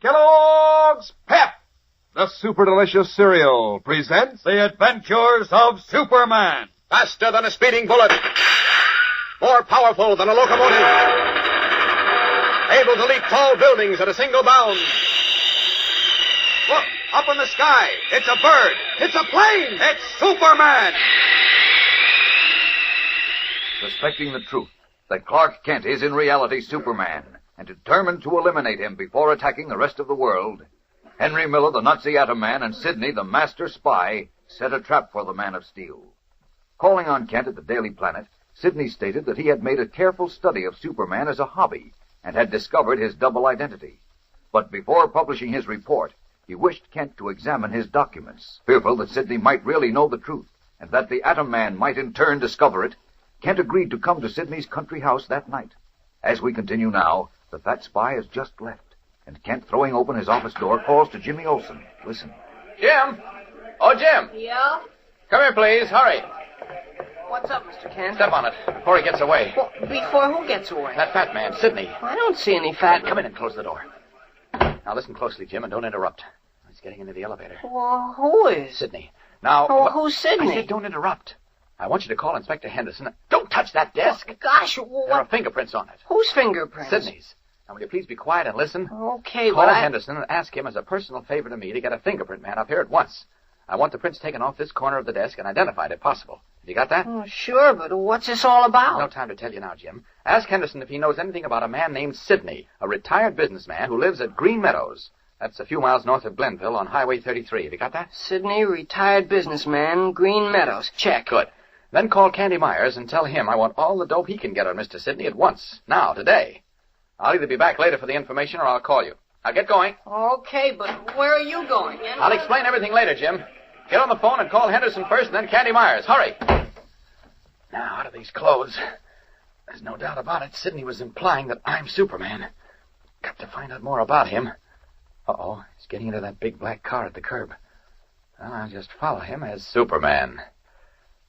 Kellogg's Pep, the super delicious cereal, presents The Adventures of Superman. Faster than a speeding bullet. More powerful than a locomotive. Able to leap tall buildings at a single bound. Look, up in the sky. It's a bird. It's a plane. It's Superman. Suspecting the truth, that Clark Kent is in reality Superman, and determined to eliminate him before attacking the rest of the world, Henry Miller, the Nazi atom man, and Sidney, the master spy, set a trap for the Man of Steel. Calling on Kent at the Daily Planet, Sidney stated that he had made a careful study of Superman as a hobby and had discovered his double identity. But before publishing his report, he wished Kent to examine his documents. Fearful that Sidney might really know the truth, and that the Atom Man might in turn discover it, Kent agreed to come to Sidney's country house that night. As we continue now, the fat spy has just left, and Kent, throwing open his office door, calls to Jimmy Olsen. Listen. Jim! Oh, Jim! Yeah? Come here, please. Hurry. What's up, Mr. Kent? Step on it before he gets away. Well, before who gets away? That fat man, Sidney. I don't see any fat... Come in and close the door. Now listen closely, Jim, and don't interrupt. He's getting into the elevator. Well, who is? Sidney. Now... Oh, who's Sidney? I said don't interrupt. I want you to call Inspector Henderson. Don't touch that desk. Oh, gosh, what? There are fingerprints on it. Whose fingerprints? Sidney's. Now, will you please be quiet and listen? Okay, Call but Henderson and ask him as a personal favor to me to get a fingerprint man up here at once. I want the prints taken off this corner of the desk and identified if possible. You got that? Oh, sure, but what's this all about? No time to tell you now, Jim. Ask Henderson if he knows anything about a man named Sidney, a retired businessman who lives at Green Meadows. That's a few miles north of Glenville on Highway 33. Have you got that? Sidney, retired businessman, Green Meadows. Check. Good. Then call Candy Myers and tell him I want all the dope he can get on Mr. Sidney at once. Now, today. I'll either be back later for the information or I'll call you. Now get going. Okay, but where are you going? I'll explain everything later, Jim. Get on the phone and call Henderson first and then Candy Myers. Hurry. Now, out of these clothes. There's no doubt about it. Sidney was implying that I'm Superman. Got to find out more about him. Uh-oh. He's getting into that big black car at the curb. Well, I'll just follow him as Superman.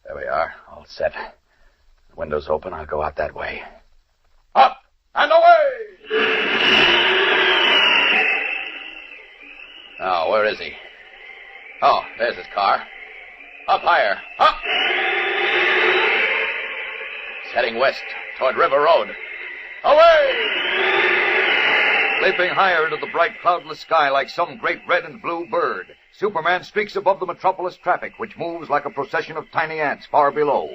There we are. All set. The window's open. I'll go out that way. Up and away! Now, where is he? Oh, there's his car. Up higher. Up! He's heading west toward River Road. Away! Leaping higher into the bright, cloudless sky like some great red and blue bird, Superman streaks above the Metropolis traffic, which moves like a procession of tiny ants far below.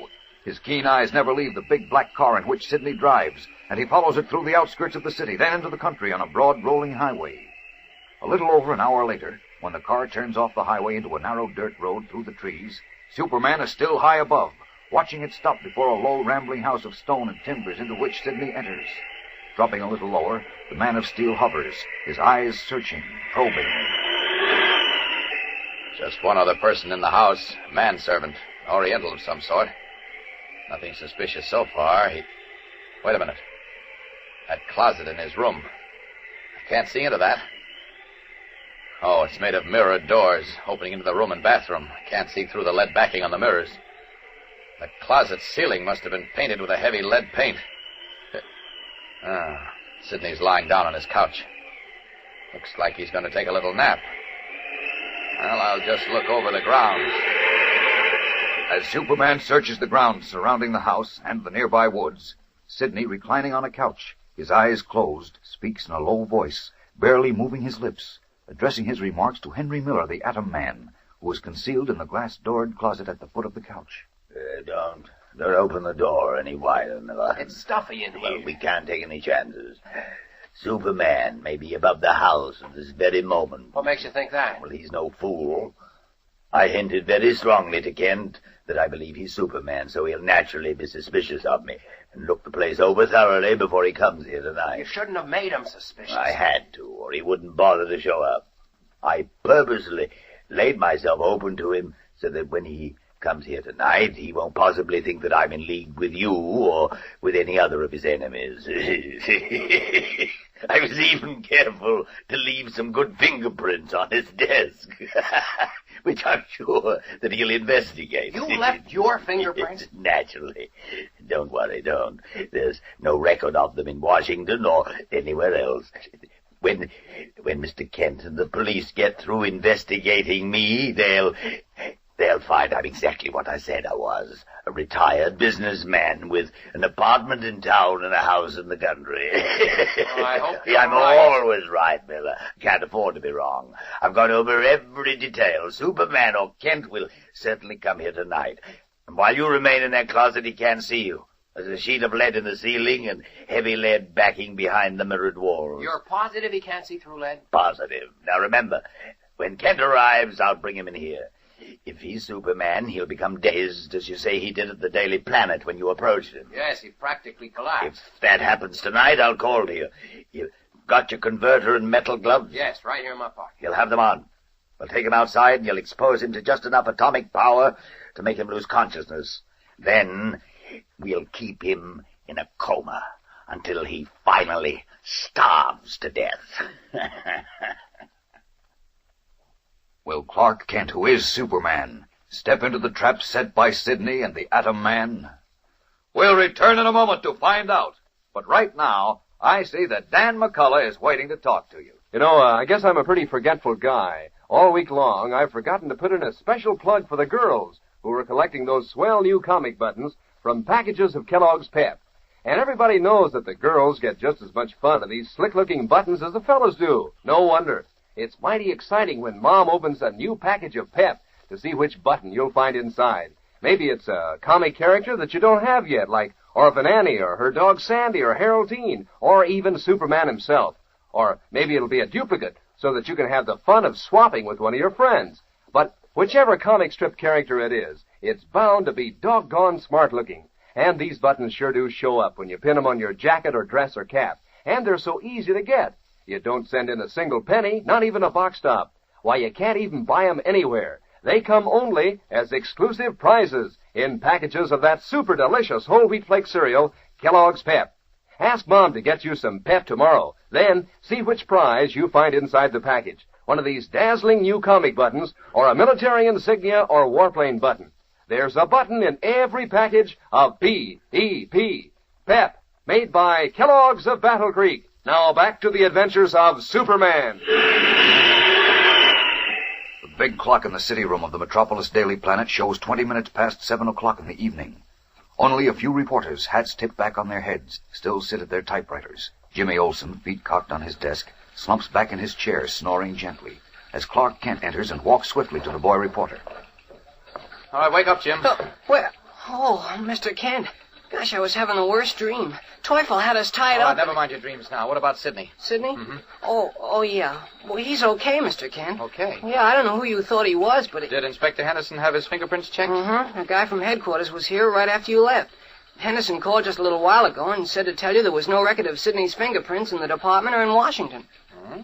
His keen eyes never leave the big black car in which Sidney drives, and he follows it through the outskirts of the city, then into the country on a broad, rolling highway. A little over an hour later, when the car turns off the highway into a narrow dirt road through the trees, Superman is still high above, watching it stop before a low, rambling house of stone and timbers into which Sidney enters. Dropping a little lower, the Man of Steel hovers, his eyes searching, probing. Just one other person in the house, a manservant, Oriental of some sort. Nothing suspicious so far. Wait a minute. That closet in his room. I can't see into that. Oh, it's made of mirrored doors, opening into the room and bathroom. Can't see through the lead backing on the mirrors. The closet ceiling must have been painted with a heavy lead paint. Sidney's lying down on his couch. Looks like he's going to take a little nap. Well, I'll just look over the grounds. As Superman searches the grounds surrounding the house and the nearby woods, Sidney, reclining on a couch, his eyes closed, speaks in a low voice, barely moving his lips, addressing his remarks to Henry Miller, the Atom Man, who was concealed in the glass-doored closet at the foot of the couch. Don't open the door any wider, Miller. It's stuffy in here. Well, we can't take any chances. Superman may be above the house at this very moment. What makes you think that? Well, he's no fool. I hinted very strongly to Kent that I believe he's Superman, so he'll naturally be suspicious of me and look the place over thoroughly before he comes here tonight. You shouldn't have made him suspicious. I had to, or he wouldn't bother to show up. I purposely laid myself open to him so that when he comes here tonight, he won't possibly think that I'm in league with you or with any other of his enemies. I was even careful to leave some good fingerprints on his desk, which I'm sure that he'll investigate. You left your fingerprints? Naturally. Don't worry, don't. There's no record of them in Washington or anywhere else. When Mr. Kent and the police get through investigating me, they'll find I'm exactly what I said I was. A retired businessman with an apartment in town and a house in the country. I hope you're I'm right. always right, Miller. Can't afford to be wrong. I've gone over every detail. Superman or Kent will certainly come here tonight. And while you remain in that closet, he can't see you. There's a sheet of lead in the ceiling and heavy lead backing behind the mirrored walls. You're positive he can't see through lead? Positive. Now remember, when Kent arrives, I'll bring him in here. If he's Superman, he'll become dazed, as you say he did at the Daily Planet when you approached him. Yes, he practically collapsed. If that happens tonight, I'll call to you. You got your converter and metal gloves? Yes, right here in my pocket. You'll have them on. We'll take him outside and you'll expose him to just enough atomic power to make him lose consciousness. Then we'll keep him in a coma until he finally starves to death. Will Clark Kent, who is Superman, step into the trap set by Sidney and the Atom Man? We'll return in a moment to find out. But right now, I see that Dan McCullough is waiting to talk to you. You know, I guess I'm a pretty forgetful guy. All week long, I've forgotten to put in a special plug for the girls who were collecting those swell new comic buttons from packages of Kellogg's Pep. And everybody knows that the girls get just as much fun of these slick-looking buttons as the fellas do. No wonder. It's mighty exciting when Mom opens a new package of Pep to see which button you'll find inside. Maybe it's a comic character that you don't have yet, like Orphan Annie or her dog Sandy or Haroldine, or even Superman himself. Or maybe it'll be a duplicate so that you can have the fun of swapping with one of your friends. But whichever comic strip character it is, it's bound to be doggone smart-looking. And these buttons sure do show up when you pin them on your jacket or dress or cap. And they're so easy to get. You don't send in a single penny, not even a box top. Why, you can't even buy them anywhere. They come only as exclusive prizes in packages of that super delicious whole wheat flake cereal, Kellogg's Pep. Ask Mom to get you some Pep tomorrow. Then see which prize you find inside the package. One of these dazzling new comic buttons, or a military insignia or warplane button. There's a button in every package of P.E.P. Pep, made by Kellogg's of Battle Creek. Now back to the adventures of Superman. The big clock in the city room of the Metropolis Daily Planet shows 20 minutes past 7 o'clock in the evening. Only a few reporters, hats tipped back on their heads, still sit at their typewriters. Jimmy Olsen, feet cocked on his desk, slumps back in his chair, snoring gently, as Clark Kent enters and walks swiftly to the boy reporter. All right, wake up, Jim. Where? Oh, Mr. Kent. Gosh, I was having the worst dream. Teufel had us tied All right, up. never mind your dreams now. What about Sidney? Sidney? Mm-hmm. Oh, yeah. Well, he's okay, Mr. Kent. Okay. Yeah, I don't know who you thought he was, but... Did Inspector Henderson have his fingerprints checked? Mm-hmm. A guy from headquarters was here right after you left. Henderson called just a little while ago and said to tell you there was no record of Sidney's fingerprints in the department or in Washington. Mm-hmm.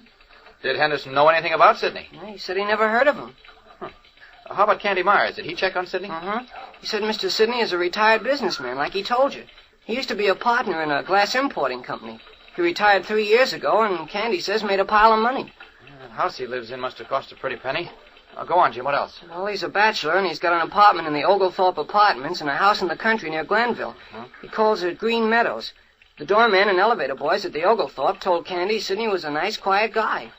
Did Henderson know anything about Sidney? Yeah, he said he never heard of him. How about Candy Myers? Did he check on Sidney? Mm-hmm. He said Mr. Sidney is a retired businessman, like he told you. He used to be a partner in a glass importing company. He retired 3 years ago, and Candy says made a pile of money. The house he lives in must have cost a pretty penny. Go on, Jim. What else? Well, he's a bachelor, and he's got an apartment in the Oglethorpe Apartments and a house in the country near Glenville. He calls it Green Meadows. The doorman and elevator boys at the Oglethorpe told Candy Sidney was a nice, quiet guy.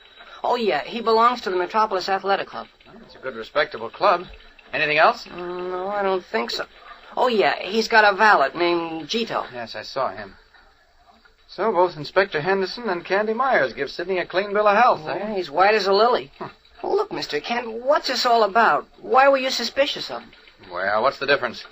Oh, yeah, he belongs to the Metropolis Athletic Club. It's a good, respectable club. Anything else? No, I don't think so. Oh, yeah, he's got a valet named Gito. Yes, I saw him. So both Inspector Henderson and Candy Myers give Sidney a clean bill of health, Yeah, he's white as a lily. Well, look, Mr. Kent, what's this all about? Why were you suspicious of him? Well, what's the difference?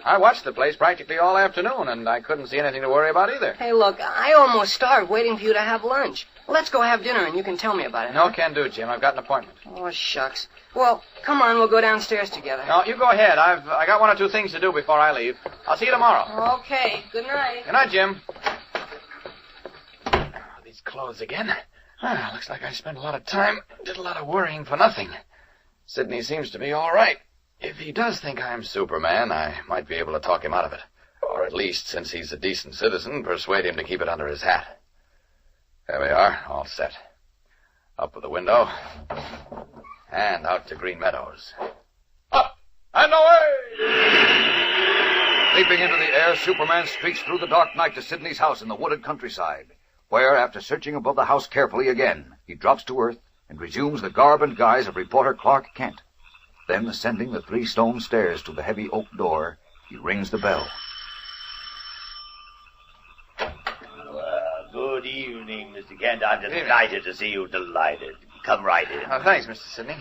I watched the place practically all afternoon, and I couldn't see anything to worry about either. Hey, look, I almost starved waiting for you to have lunch. Let's go have dinner, and you can tell me about it. No, can do, Jim. I've got an appointment. Oh, shucks. Well, come on, we'll go downstairs together. No, you go ahead. I got one or two things to do before I leave. I'll see you tomorrow. Okay, good night. Good night, Jim. These clothes again. Looks like I spent a lot of time, did a lot of worrying for nothing. Sidney seems to be all right. If he does think I'm Superman, I might be able to talk him out of it. Or at least, since he's a decent citizen, persuade him to keep it under his hat. There we are, all set. Up with the window. And out to Green Meadows. Up and away! Leaping into the air, Superman streaks through the dark night to Sidney's house in the wooded countryside. where, after searching above the house carefully again, he drops to earth and resumes the garb and guise of reporter Clark Kent. Then, ascending the 3 stone stairs to the heavy oak door, he rings the bell. Well, good evening, Mr. Kent. I'm delighted to see you. Delighted. Come right in. Oh, thanks, Mr. Sidney.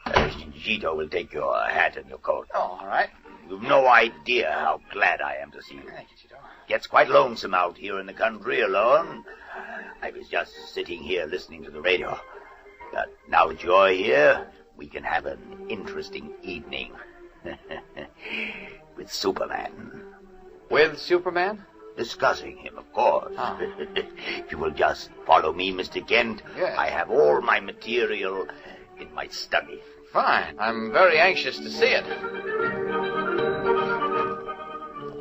Mr. Gito will take your hat and your coat. Oh, all right. You've no idea how glad I am to see you. Thank you, Gito. Gets quite lonesome out here in the country alone. I was just sitting here listening to the radio. But now that you're here, we can have an interesting evening. With Superman. With Superman? Discussing him, of course. Ah. If you will just follow me, Mr. Kent, Yes. I have all my material in my study. Fine. I'm very anxious to see it.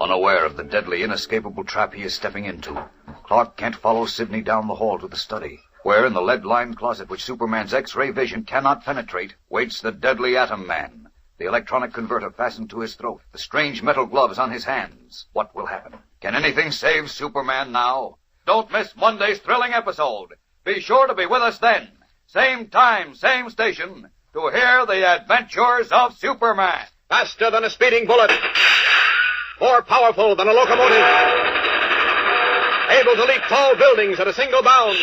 Unaware of the deadly, inescapable trap he is stepping into, Clark Kent follows Sidney down the hall to the study, where, in the lead-lined closet which Superman's X-ray vision cannot penetrate, waits the deadly Atom Man, the electronic converter fastened to his throat, the strange metal gloves on his hands. What will happen? Can anything save Superman now? Don't miss Monday's thrilling episode. Be sure to be with us then. Same time, same station, to hear the adventures of Superman. Faster than a speeding bullet. More powerful than a locomotive. Able to leap tall buildings at a single bound.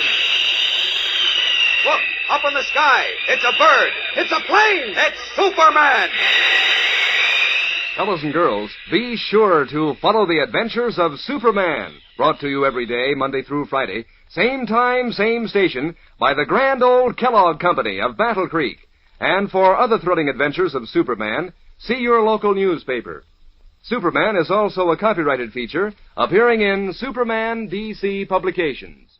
Look, up in the sky. It's a bird. It's a plane. It's Superman. Fellows and girls, be sure to follow the adventures of Superman, brought to you every day, Monday through Friday, same time, same station, by the grand old Kellogg Company of Battle Creek. And for other thrilling adventures of Superman, see your local newspaper. Superman is also a copyrighted feature appearing in Superman DC Publications.